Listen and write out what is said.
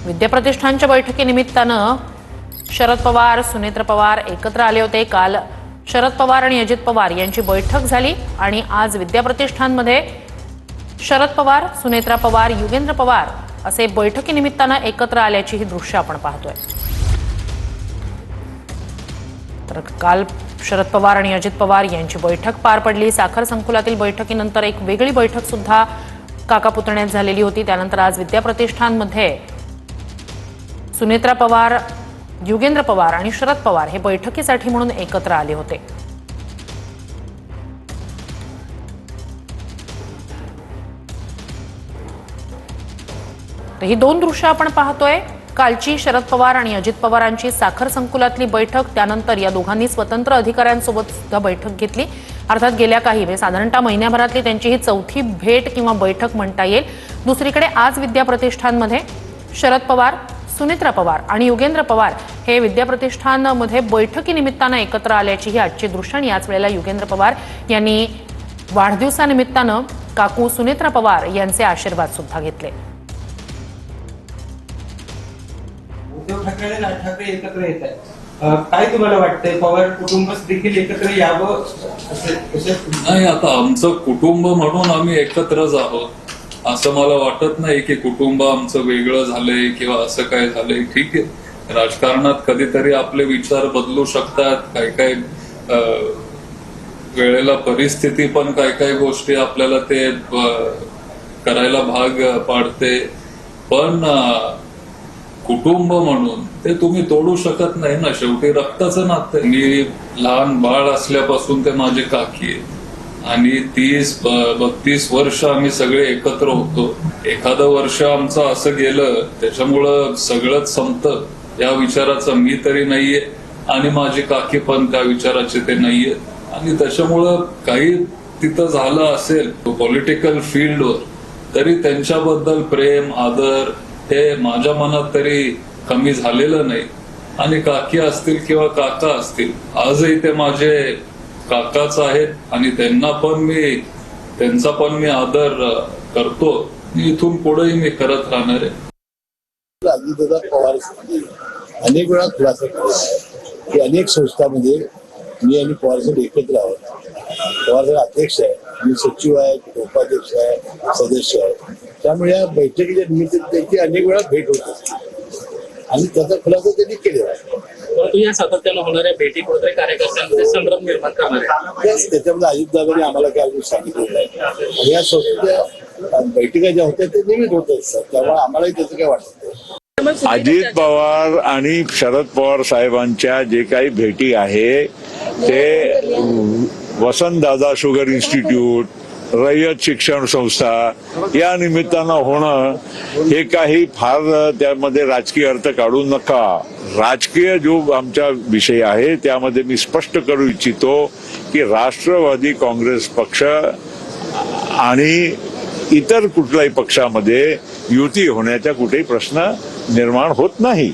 विद्याप्रतिष्ठानच्या बैठकीनिमित्तानं शरद पवार, सुनेत्र पवार एकत्र आले होते। काल शरद पवार आणि अजित पवार यांची बैठक झाली आणि आज विद्याप्रतिष्ठानमध्ये शरद पवार, सुनेत्रा पवार, युगेंद्र पवार असे बैठकीनिमित्तानं एकत्र आल्याची ही दृश्य आपण पाहतोय। तर काल शरद पवार आणि अजित पवार यांची बैठक पार पडली। साखर संकुलातील बैठकीनंतर एक वेगळी बैठक सुद्धा काका पुतण्यात झालेली होती। त्यानंतर आज विद्याप्रतिष्ठानमध्ये सुनेत्रा पवार, युगेंद्र पवार आणि शरद पवार हे बैठकीसाठी म्हणून एकत्र आले होते। तर ही दोन दृश्य आपण पाहतोय। कालची शरद पवार आणि अजित पवारांची साखर संकुलातली बैठक, त्यानंतर या दोघांनी स्वतंत्र अधिकाऱ्यांसोबत सुद्धा बैठक घेतली। अर्थात गेल्या काही साधारणतः महिन्याभरातली त्यांची ही चौथी भेट किंवा बैठक म्हणता येईल। दुसरीकडे आज विद्याप्रतिष्ठानमध्ये शरद पवार, सुनेत्रा पवार आणि युगेंद्र पवार हे विद्याप्रतिष्ठानमध्ये बैठकीनिमित्तानं एकत्र आल्याची ही आजची दृश्य। आणि याच वेळेला युगेंद्र पवार यांनी वाढदिवसानिमित्तानं काकू सुनेत्रा पवार यांचे आशीर्वाद सुद्धा घेतले। उद्धव ठाकरे आणि राज ठाकरे एकत्र येत आहेत, काय तुम्हाला वाटतंय? पवार कुटुंब देखील एकत्र यावं नाही? आता आमचं कुटुंब म्हणून आम्ही एकत्रच आहोत, असं मला वाटत नाही की कुटुंब आमचं वेगळं झालंय किंवा असं काय झालंय। ठीक आहे, राजकारणात कधीतरी आपले विचार बदलू शकतात, काय काय वेळेला परिस्थिती पण काय काय गोष्टी आपल्याला ते करायला भाग पाडते, पण कुटुंब म्हणून ते तुम्ही तोडू शकत नाही ना। शेवटी रक्ताचं नातं। मी लहान बाळ असल्यापासून ते माझे काकी आहेत आणि 30-32 वर्ष आम्ही सगळे एकत्र होतो। एखादं वर्ष आमचं असं गेलं त्याच्यामुळं सगळंच संपतं या विचाराचा मी तरी नाहीये आणि माझी काकी पण त्या विचाराचे ते नाहीये। आणि त्याच्यामुळं काही तिथं झालं असेल पॉलिटिकल फील्डवर तरी त्यांच्याबद्दल प्रेम, आदर हे माझ्या मनात तरी कमी झालेलं नाही। आणि काकी असतील किंवा काका असतील, आजही ते माझे काकाच आहेत आणि त्यांचा पण मी आदर करतो। इथून पुढेही मी करत राहणार आहे। अजितदादा पवार अनेक वेळा खुलासा केला आहे की अनेक संस्थांमध्ये मी आणि पवार साहेब एकत्र आहोत। पवार साहेब अध्यक्ष आहे, मी सचिव आहे, उपाध्यक्ष आहे, सदस्य आहे। त्यामुळे या बैठकीच्या निमित्त त्यांची अनेक वेळा भेट होत असते आणि त्याचा खुलासा त्यांनी केलेला आहे। परंतु या सातत्यानं होणाऱ्या भेटी कुठेतरी कार्यकर्त्यांमध्ये संभ्रम निर्माण करणार आहे। त्याच्यामध्ये अजितदादांनी आम्हाला काय अजून सांगितलेलं आहे आणि या संस्थेच्या बैठका ज्या होत्या ते नियमित होत असतात, त्यामुळे आम्हालाही त्याचं काय वाटत नाही। अजित पवार आणि शरद पवार साहेबांच्या जे काही भेटी आहे ते वसंतदादा शुगर इन्स्टिट्यूट, रयत शिक्षण संस्था या निमित्तानं होणं हे काही फार त्यामध्ये राजकीय अर्थ काढू नका। राजकीय जो आमचा विषय आहे त्यामध्ये मी स्पष्ट करू इच्छितो की राष्ट्रवादी काँग्रेस पक्ष आणि इतर कुठल्याही पक्षामध्ये युती होण्याचा कुठेही प्रश्न निर्माण होत नाही।